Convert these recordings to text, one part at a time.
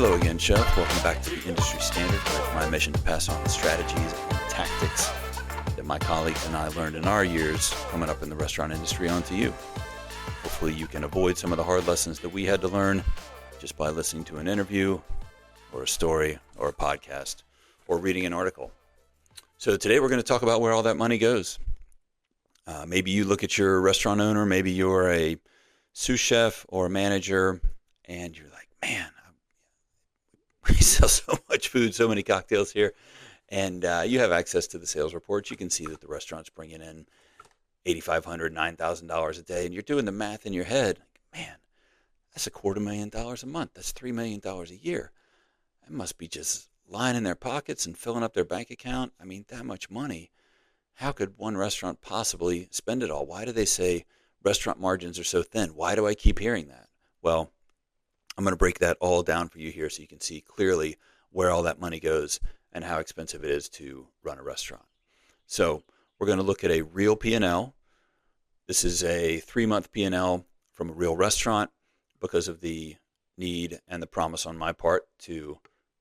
Hello again, Chef. Welcome back to the Industry Standard, where it's my mission to pass on the strategies and tactics that my colleagues and I learned in our years coming up in the restaurant industry onto you. Hopefully you can avoid some of the hard lessons that we had to learn just by listening to an interview or a story or a podcast or reading an article. So today we're going to talk about where all that money goes. Maybe you look at your restaurant owner, maybe you're a sous chef or a manager, and you're like, man, we sell so much food, so many cocktails here, and you have access to the sales reports. You can see that the restaurant's bringing in $8,500, $9,000 a day, and you're doing the math in your head. Like, man, that's $250,000 a month. That's $3 million a year. That must be just lining their pockets and filling up their bank account. I mean, that much money. How could one restaurant possibly spend it all? Why do they say restaurant margins are so thin? Why do I keep hearing that? Well, I'm going to break that all down for you here so you can see clearly where all that money goes and how expensive it is to run a restaurant. So we're going to look at a real P&L. This is a 3-month P&L from a real restaurant because of the need and the promise on my part to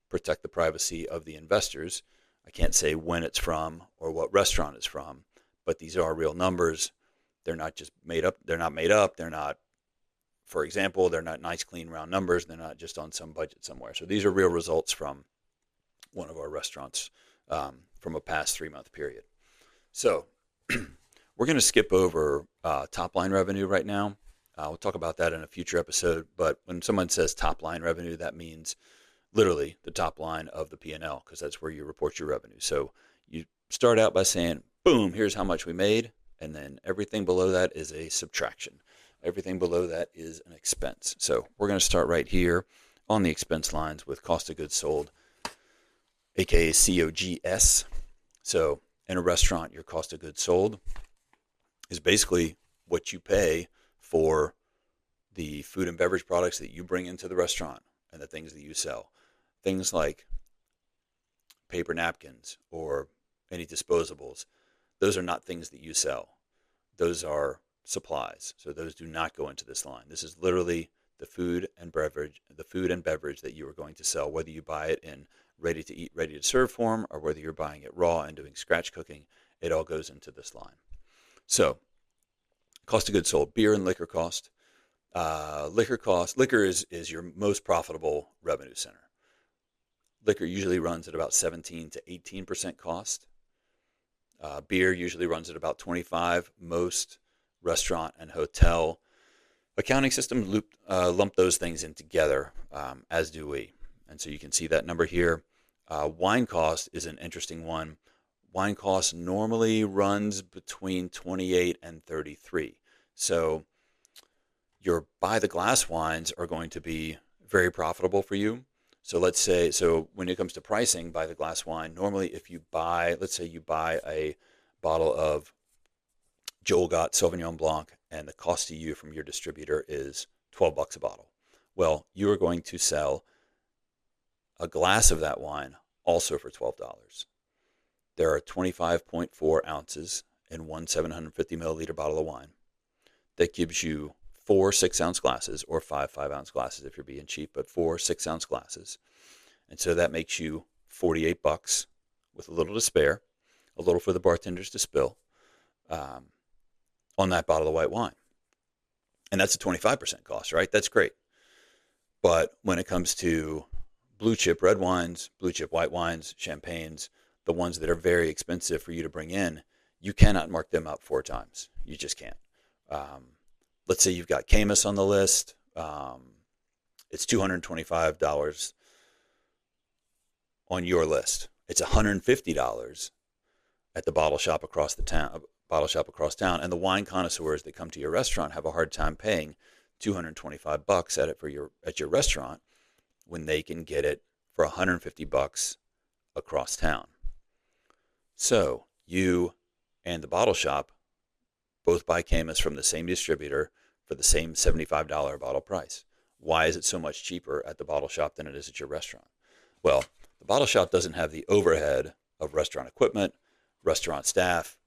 protect the privacy of the investors. I can't say when it's from or what restaurant it's from, but these are real numbers. They're not just made up. They're not, for example, they're not nice, clean, round numbers. They're not just on some budget somewhere. So these are real results from one of our restaurants from a past 3-month period. So we're going to skip over top line revenue right now. We'll talk about that in a future episode. But when someone says top line revenue, that means literally the top line of the P&L, because that's where you report your revenue. So you start out by saying, boom, here's how much we made. And then everything below that is a subtraction. Everything below that is an expense. So we're going to start right here on the expense lines with cost of goods sold, aka COGS. So in a restaurant, your cost of goods sold is basically what you pay for the food and beverage products that you bring into the restaurant and the things that you sell. Things like paper napkins or any disposables. Those are not things that you sell. Those are supplies. So those do not go into this line. This is literally the food and beverage that you are going to sell, whether you buy it in ready to eat, ready to serve form, or whether you're buying it raw and doing scratch cooking. It all goes into this line. So cost of goods sold, beer and liquor cost. Liquor is your most profitable revenue center. Liquor usually runs at about 17 to 18% cost. Beer usually runs at about 25. Most restaurant and hotel accounting systems lump those things in together, as do we. And so you can see that number here. Wine cost is an interesting one. Wine cost normally runs between 28 and 33. So your by the glass wines are going to be very profitable for you. So let's say, when it comes to pricing by the glass wine, normally if you buy, let's say you buy a bottle of Joel Gott Sauvignon Blanc and the cost to you from your distributor is $12 a bottle. Well, you are going to sell a glass of that wine also for $12. There are 25.4 ounces in one 750 milliliter bottle of wine. That gives you 4 6-ounce glasses, or 5 5-ounce glasses if you're being cheap, but 4 6-ounce glasses. And so that makes you $48 with a little to spare, a little for the bartenders to spill on that bottle of white wine. And that's a 25% cost, right? That's great. But when it comes to blue chip red wines, blue chip white wines, champagnes, the ones that are very expensive for you to bring in, you cannot mark them up 4 times. You just can't. Let's say you've got Caymus on the list. It's $225 on your list. It's $150 at the bottle shop across town. And the wine connoisseurs that come to your restaurant have a hard time paying $225 at your restaurant when they can get it for $150 across town. So you and the bottle shop both buy Caymus from the same distributor for the same $75 a bottle price. Why is it so much cheaper at the bottle shop than it is at your restaurant? Well, the bottle shop doesn't have the overhead of restaurant equipment, restaurant staff,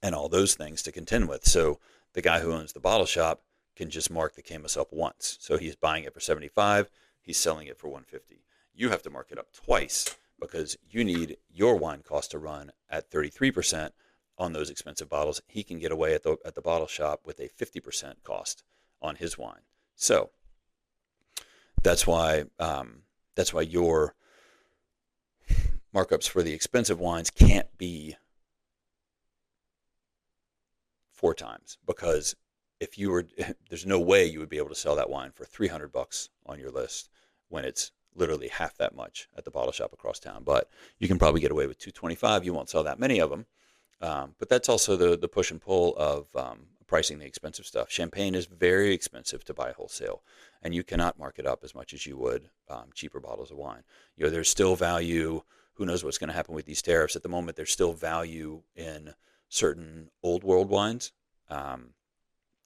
and all those things to contend with. So the guy who owns the bottle shop can just mark the Caymus up once. So he's buying it for $75. he's selling it for 150. You have to mark it up twice because you need your wine cost to run at 33% on those expensive bottles. He can get away at the bottle shop with a 50% cost on his wine. So that's why your markups for the expensive wines can't be 4 times, because there's no way you would be able to sell that wine for $300 on your list when it's literally half that much at the bottle shop across town. But you can probably get away with $225. You won't sell that many of them. But that's also the push and pull of pricing the expensive stuff. Champagne is very expensive to buy wholesale, and you cannot mark it up as much as you would cheaper bottles of wine. There's still value. Who knows what's going to happen with these tariffs? At the moment, there's still value in certain old world wines.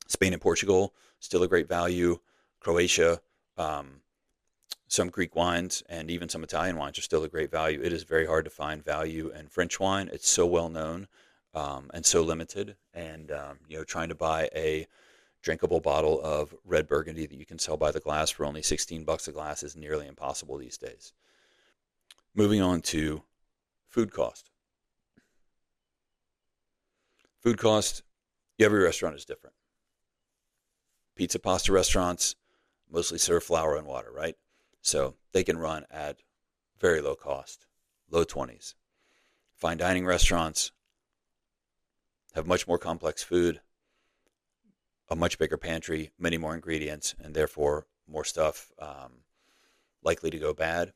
Spain and Portugal, still a great value. Croatia, some Greek wines, and even some Italian wines are still a great value. It is very hard to find value in French wine. It's so well known and so limited. And trying to buy a drinkable bottle of red Burgundy that you can sell by the glass for only $16 a glass is nearly impossible these days. Moving on to food cost. Food cost, every restaurant is different. Pizza, pasta restaurants mostly serve flour and water, right? So they can run at very low cost, low 20s. Fine dining restaurants have much more complex food, a much bigger pantry, many more ingredients, and therefore more stuff likely to go bad.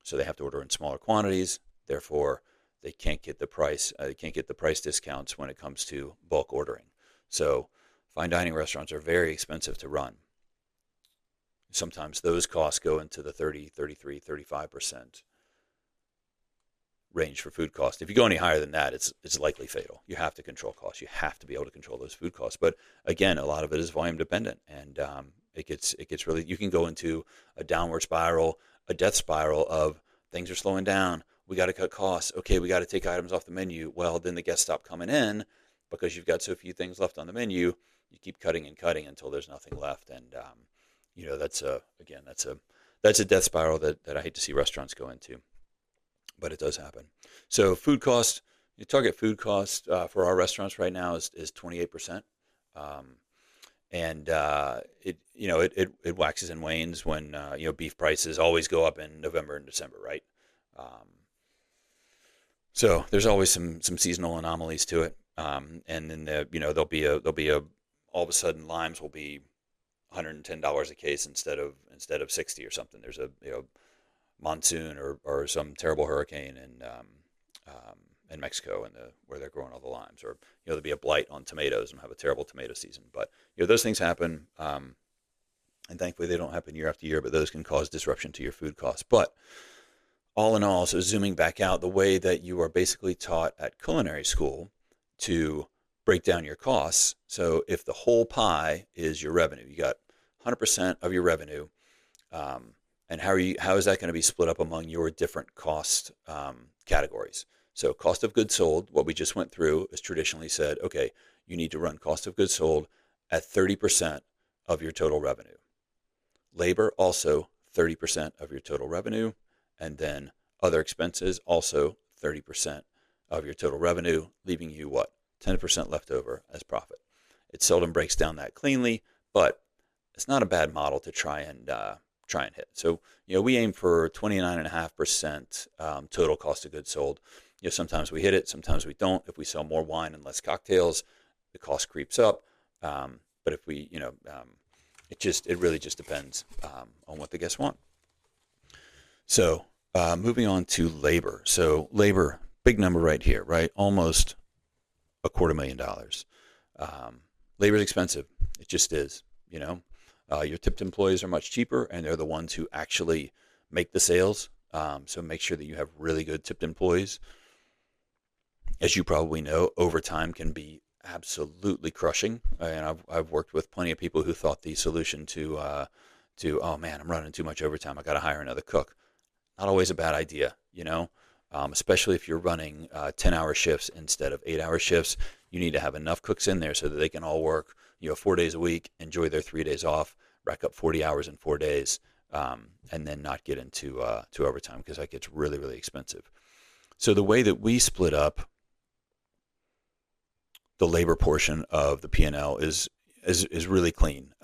So they have to order in smaller quantities. Therefore, they can't get the price. They can't get the price discounts when it comes to bulk ordering. So fine dining restaurants are very expensive to run. Sometimes those costs go into the 30, 33, 35% range for food cost. If you go any higher than that, it's likely fatal. You have to control costs. You have to be able to control those food costs. But again, a lot of it is volume dependent, and it gets really. You can go into a downward spiral, a death spiral of things are slowing down. We got to cut costs. Okay, we got to take items off the menu. Well, then the guests stop coming in because you've got so few things left on the menu. You keep cutting and cutting until there's nothing left, and that's a death spiral that I hate to see restaurants go into, but it does happen. So food cost, your target food cost for our restaurants right now is 28%, and it waxes and wanes when beef prices always go up in November and December, right? So there's always some seasonal anomalies to it, and then there'll be a all of a sudden limes will be $110 a case instead of 60 or something. There's a monsoon or some terrible hurricane in Mexico where they're growing all the limes, or there'll be a blight on tomatoes and have a terrible tomato season. But those things happen, and thankfully they don't happen year after year. But those can cause disruption to your food costs. But all in all, so zooming back out, the way that you are basically taught at culinary school to break down your costs. So if the whole pie is your revenue, you got 100% of your revenue, and how is that going to be split up among your different cost categories? So cost of goods sold, what we just went through, is traditionally said, okay, you need to run cost of goods sold at 30% of your total revenue. Labor, also 30% of your total revenue, and then other expenses, also 30% of your total revenue, leaving you what? 10% left over as profit. It seldom breaks down that cleanly, but it's not a bad model to try and hit. So we aim for 29.5% total cost of goods sold. Sometimes we hit it, sometimes we don't. If we sell more wine and less cocktails, the cost creeps up. But if we, it really just depends on what the guests want. So moving on to labor. So labor, big number right here, right? Almost $250,000. Labor is expensive. It just is. Your tipped employees are much cheaper, and they're the ones who actually make the sales. So make sure that you have really good tipped employees. As you probably know, overtime can be absolutely crushing. And I've worked with plenty of people who thought the solution to oh man, I'm running too much overtime, I got to hire another cook. Not always a bad idea, especially if you're running 10-hour shifts instead of 8-hour shifts. You need to have enough cooks in there so that they can all work 4 days a week, enjoy their 3 days off, rack up 40 hours in 4 days, and then not get into to overtime, because that gets really, really expensive. So the way that we split up the labor portion of the P&L is really clean.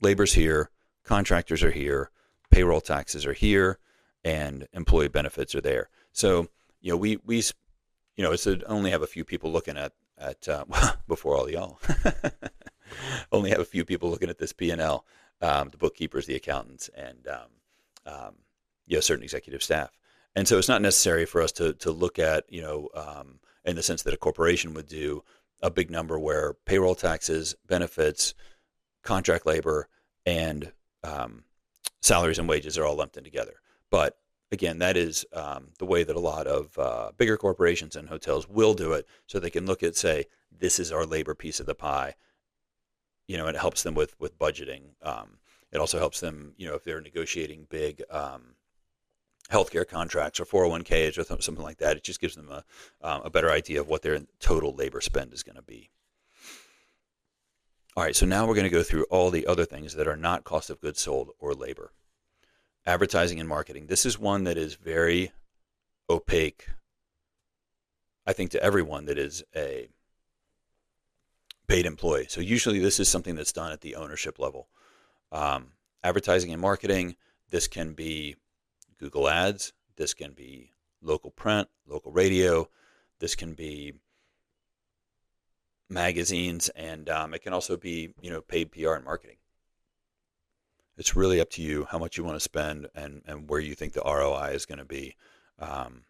Labor's here, contractors are here, payroll taxes are here, and employee benefits are there. So we it's only have a few people looking at before all y'all. Only have a few people looking at this P&L, the bookkeepers, the accountants, and certain executive staff. And so it's not necessary for us to look at, in the sense that a corporation would do, a big number where payroll taxes, benefits, contract labor, and salaries and wages are all lumped in together. But again, that is the way that a lot of bigger corporations and hotels will do it, so they can look at, say, this is our labor piece of the pie. It helps them with budgeting. It also helps them, if they're negotiating big healthcare contracts or 401ks or something like that. It just gives them a better idea of what their total labor spend is going to be. All right, so now we're going to go through all the other things that are not cost of goods sold or labor. Advertising and marketing. This is one that is very opaque, I think, to everyone that is a paid employee. So usually this is something that's done at the ownership level. Advertising and marketing, this can be Google Ads, this can be local print, local radio, this can be magazines, and it can also be, paid PR and marketing. It's really up to you how much you want to spend and where you think the ROI is going to be. And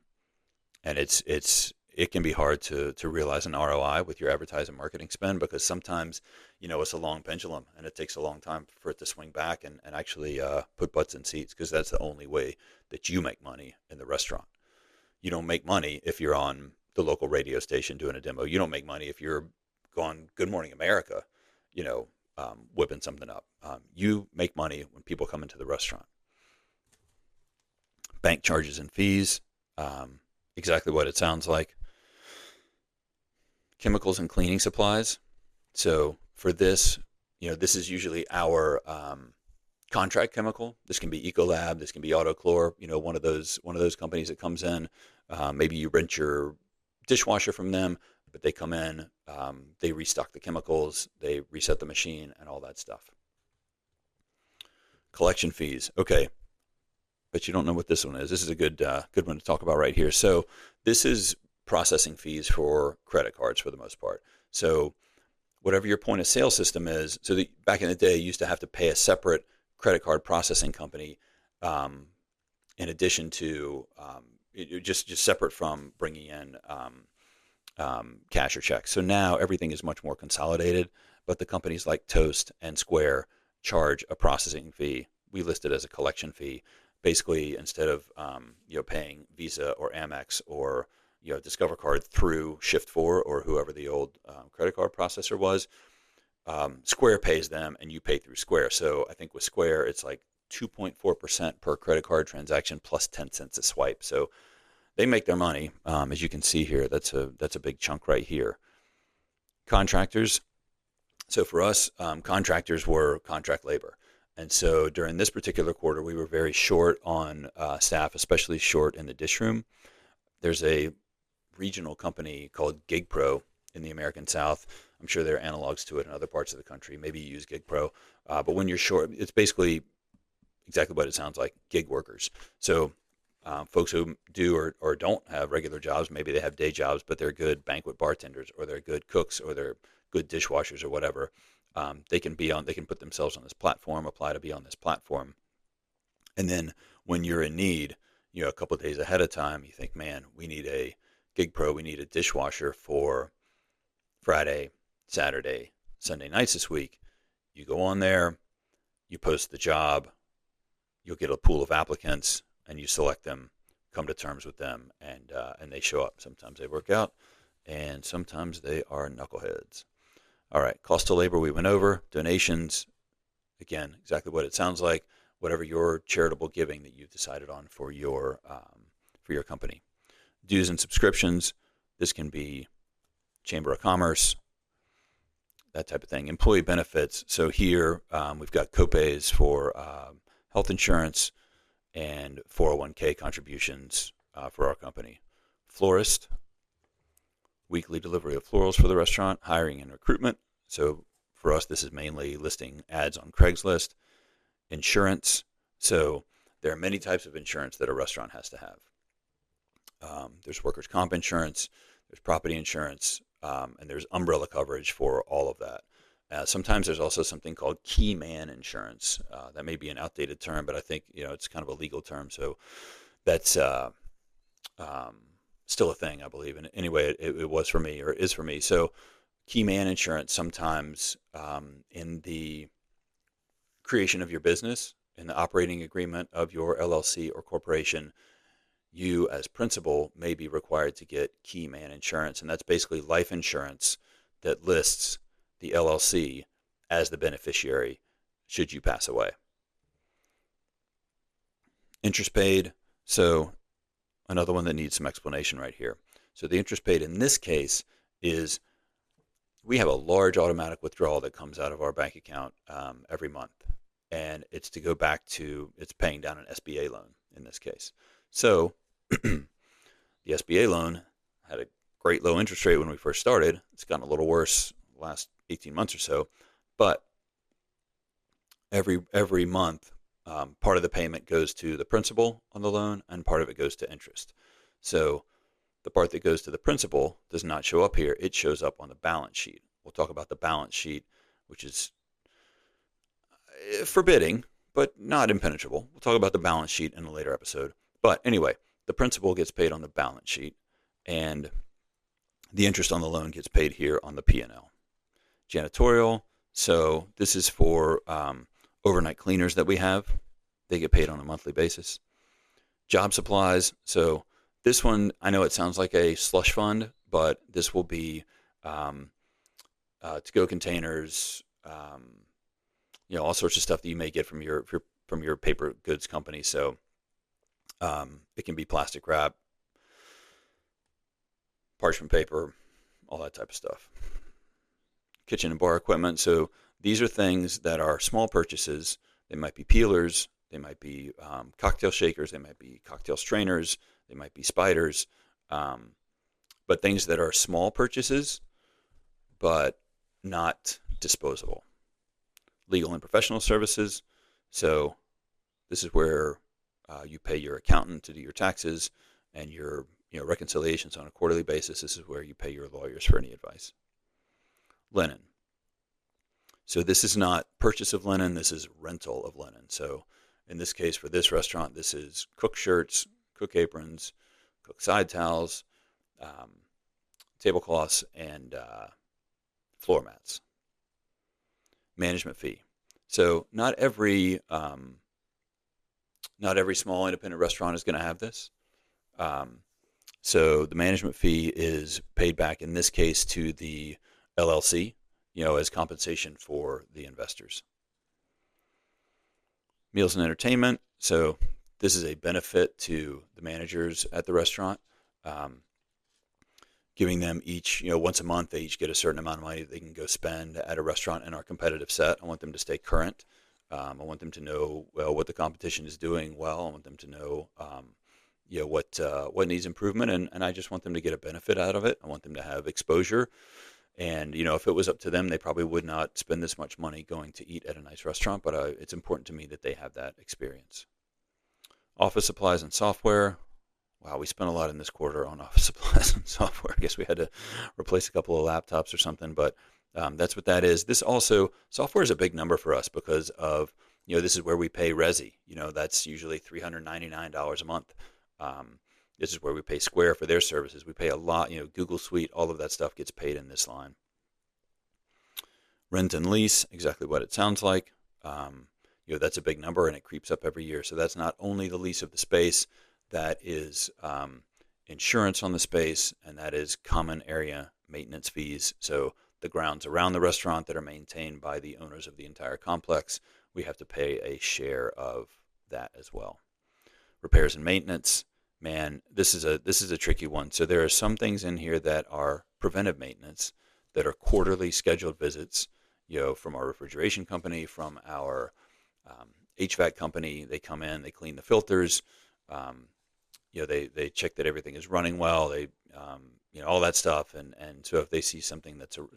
it can be hard to realize an ROI with your advertising and marketing spend, because sometimes, it's a long pendulum and it takes a long time for it to swing back and actually put butts in seats, because that's the only way that you make money in the restaurant. You don't make money if you're on the local radio station doing a demo. You don't make money if you're on Good Morning America, whipping something up. You make money when people come into the restaurant. Bank charges and fees, exactly what it sounds like. Chemicals and cleaning supplies. So for this, this is usually our contract chemical. This can be Ecolab. This can be Autochlor. One of those companies that comes in. Maybe you rent your dishwasher from them, but they come in, they restock the chemicals, they reset the machine, and all that stuff. Collection fees. Okay, but you don't know what this one is. This is a good one to talk about right here. So this is processing fees for credit cards for the most part. So whatever your point of sale system is, back in the day, you used to have to pay a separate credit card processing company in addition to just separate from bringing in cash or checks. So now everything is much more consolidated, but the companies like Toast and Square charge a processing fee. We list it as a collection fee. Basically, instead of paying Visa or Amex or Discover Card through Shift4 or whoever the old credit card processor was, Square pays them and you pay through Square. So I think with Square, it's like 2.4% per credit card transaction plus 10 cents a swipe. So they make their money. As you can see here, that's a big chunk right here. Contractors. So for us, contractors were contract labor. And so during this particular quarter, we were very short on staff, especially short in the dish room. There's a regional company called GigPro in the American South. I'm sure there are analogs to it in other parts of the country. Maybe you use GigPro. But when you're short, it's basically exactly what it sounds like, gig workers. So folks who do or don't have regular jobs, maybe they have day jobs, but they're good banquet bartenders or they're good cooks or they're good dishwashers or whatever. They can put themselves on this platform, apply to be on this platform. And then when you're in need, a couple of days ahead of time, you think, man, we need a GigPro, we need a dishwasher for Friday, Saturday, Sunday nights this week. You go on there, you post the job, you'll get a pool of applicants, and you select them, come to terms with them, and they show up. Sometimes they work out, and sometimes they are knuckleheads. All right, cost of labor we went over. Donations, again, exactly what it sounds like. Whatever your charitable giving that you've decided on for your company. Dues and subscriptions, this can be Chamber of Commerce, that type of thing. Employee benefits, so here we've got copays for health insurance, and 401k contributions for our company. Florist, weekly delivery of florals for the restaurant, hiring and recruitment. So for us, this is mainly listing ads on Craigslist. Insurance. So there are many types of insurance that a restaurant has to have. There's workers' comp insurance, there's property insurance, and there's umbrella coverage for all of that. Sometimes there's also something called key man insurance. That may be an outdated term, but I think it's kind of a legal term. So that's still a thing, I believe. And anyway, it was for me, or is for me. So key man insurance sometimes in the creation of your business, in the operating agreement of your LLC or corporation, you as principal may be required to get key man insurance. And that's basically life insurance that lists the LLC as the beneficiary should you pass away. Interest paid. So another one that needs some explanation right here. So the interest paid in this case is we have a large automatic withdrawal that comes out of our bank account every month. And it's to go back to, it's paying down an SBA loan in this case. So the SBA loan had a great low interest rate when we first started. It's gotten a little worse the last 18 months or so. But every month, part of the payment goes to the principal on the loan and part of it goes to interest. So the part that goes to the principal does not show up here. It shows up on the balance sheet. We'll talk about the balance sheet, which is forbidding, but not impenetrable. We'll talk about the balance sheet in a later episode. But anyway, the principal gets paid on the balance sheet, and the interest on the loan gets paid here on the P&L. Janitorial, so this is for overnight cleaners that we have. They get paid on a monthly basis. Job supplies, so this one, I know it sounds like a slush fund, but this will be to-go containers, all sorts of stuff that you may get from your paper goods company. So it can be plastic wrap, parchment paper, all that type of stuff. Kitchen and bar equipment. So these are things that are small purchases. They might be peelers. They might be cocktail shakers. They might be cocktail strainers. They might be spiders. But things that are small purchases, but not disposable. Legal and professional services. So this is where you pay your accountant to do your taxes and your reconciliations on a quarterly basis. This is where you pay your lawyers for any advice. Linen. So this is not purchase of linen. This is rental of linen. So in this case, for this restaurant, this is cook shirts, cook aprons, cook side towels, tablecloths, and floor mats. Management fee. So not every small independent restaurant is going to have this. So the management fee is paid back in this case to the LLC, as compensation for the investors. Meals and entertainment. So this is a benefit to the managers at the restaurant, giving them each, once a month, they each get a certain amount of money that they can go spend at a restaurant in our competitive set. I want them to stay current. I want them to know what the competition is doing well. I want them to know, what needs improvement, and I just want them to get a benefit out of it. I want them to have exposure. And, if it was up to them, they probably would not spend this much money going to eat at a nice restaurant, but it's important to me that they have that experience. Office supplies and software. Wow, we spent a lot in this quarter on office supplies and software. I guess we had to replace a couple of laptops or something, but that's what that is. This also, software is a big number for us because of, this is where we pay Resi. That's usually $399 a month. This is where we pay Square for their services. We pay a lot, Google Suite, all of that stuff gets paid in this line. Rent and lease, exactly what it sounds like. That's a big number and it creeps up every year. So that's not only the lease of the space, that is insurance on the space, and that is common area maintenance fees. So the grounds around the restaurant that are maintained by the owners of the entire complex, we have to pay a share of that as well. Repairs and maintenance. Man, this is a tricky one. So there are some things in here that are preventive maintenance that are quarterly scheduled visits, from our refrigeration company, from our HVAC company, they come in, they clean the filters, they check that everything is running well, they all that stuff, and so if they see something so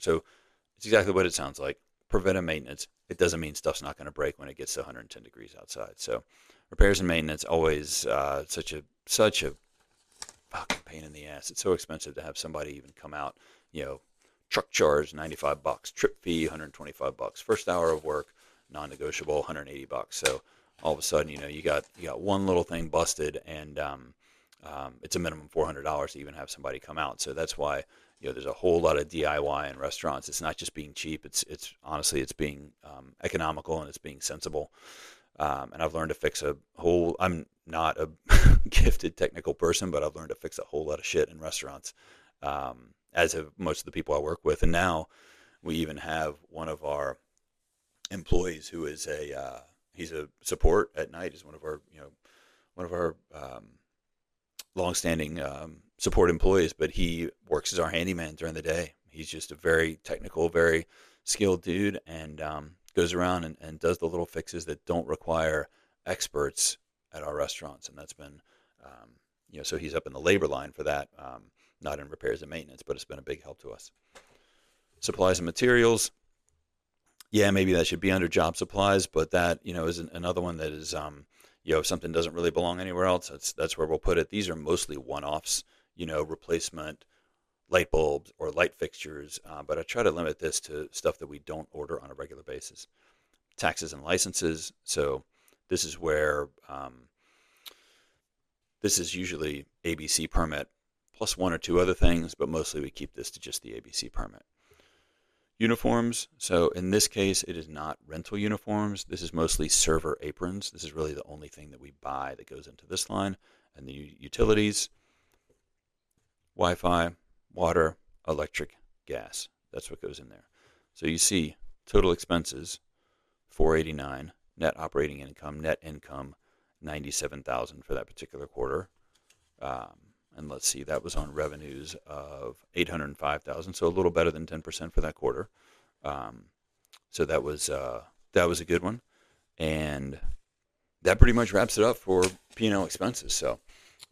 it's exactly what it sounds like. Preventive maintenance. It doesn't mean stuff's not going to break when it gets to 110 degrees outside. So repairs and maintenance, always such a fucking pain in the ass. It's so expensive to have somebody even come out. Truck charge $95, trip fee $125, first hour of work non-negotiable $180. So all of a sudden, you got one little thing busted, and it's a minimum $400 to even have somebody come out. So that's why there's a whole lot of DIY in restaurants. It's not just being cheap. It's honestly, it's being economical, and it's being sensible. And I've learned to fix I'm not a gifted technical person, but I've learned to fix a whole lot of shit in restaurants, as have most of the people I work with. And now we even have one of our employees who is he's a support at night. He's one of our longstanding support employees, but he works as our handyman during the day. He's just a very technical, very skilled dude, and goes around and does the little fixes that don't require experts at our restaurants. And that's been, so he's up in the labor line for that, not in repairs and maintenance, but it's been a big help to us. Supplies and materials. Yeah, maybe that should be under job supplies, but that, is another one that is, if something doesn't really belong anywhere else, that's where we'll put it. These are mostly one-offs, replacement light bulbs or light fixtures, but I try to limit this to stuff that we don't order on a regular basis. Taxes and licenses. So this is where this is usually ABC permit plus one or two other things, but mostly we keep this to just the ABC permit. Uniforms. So in this case, it is not rental uniforms. This is mostly server aprons. This is really the only thing that we buy that goes into this line. And the utilities, Wi-Fi, water, electric, gas. That's what goes in there. So you see total expenses, $489, net operating income, net income, $97,000 for that particular quarter. And let's see, that was on revenues of $805,000, so a little better than 10% for that quarter. So that was a good one, and that pretty much wraps it up for P&L expenses. So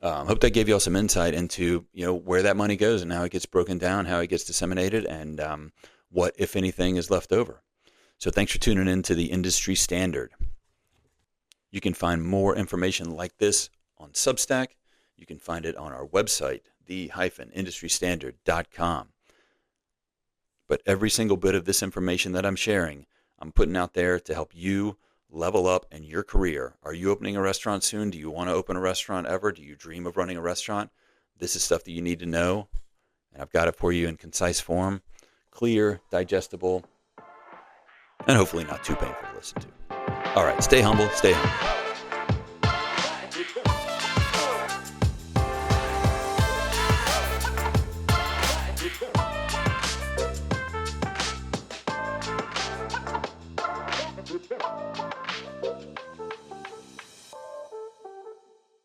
hope that gave you all some insight into where that money goes and how it gets broken down, how it gets disseminated, and what, if anything, is left over. So thanks for tuning in to the Industry Standard. You can find more information like this on Substack. You can find it on our website, the-industrystandard.com. But every single bit of this information that I'm sharing, I'm putting out there to help you level up in your career. Are you opening a restaurant soon? Do you want to open a restaurant ever? Do you dream of running a restaurant? This is stuff that you need to know, and I've got it for you in concise form, clear, digestible, and hopefully not too painful to listen to. All right, stay humble, stay humble.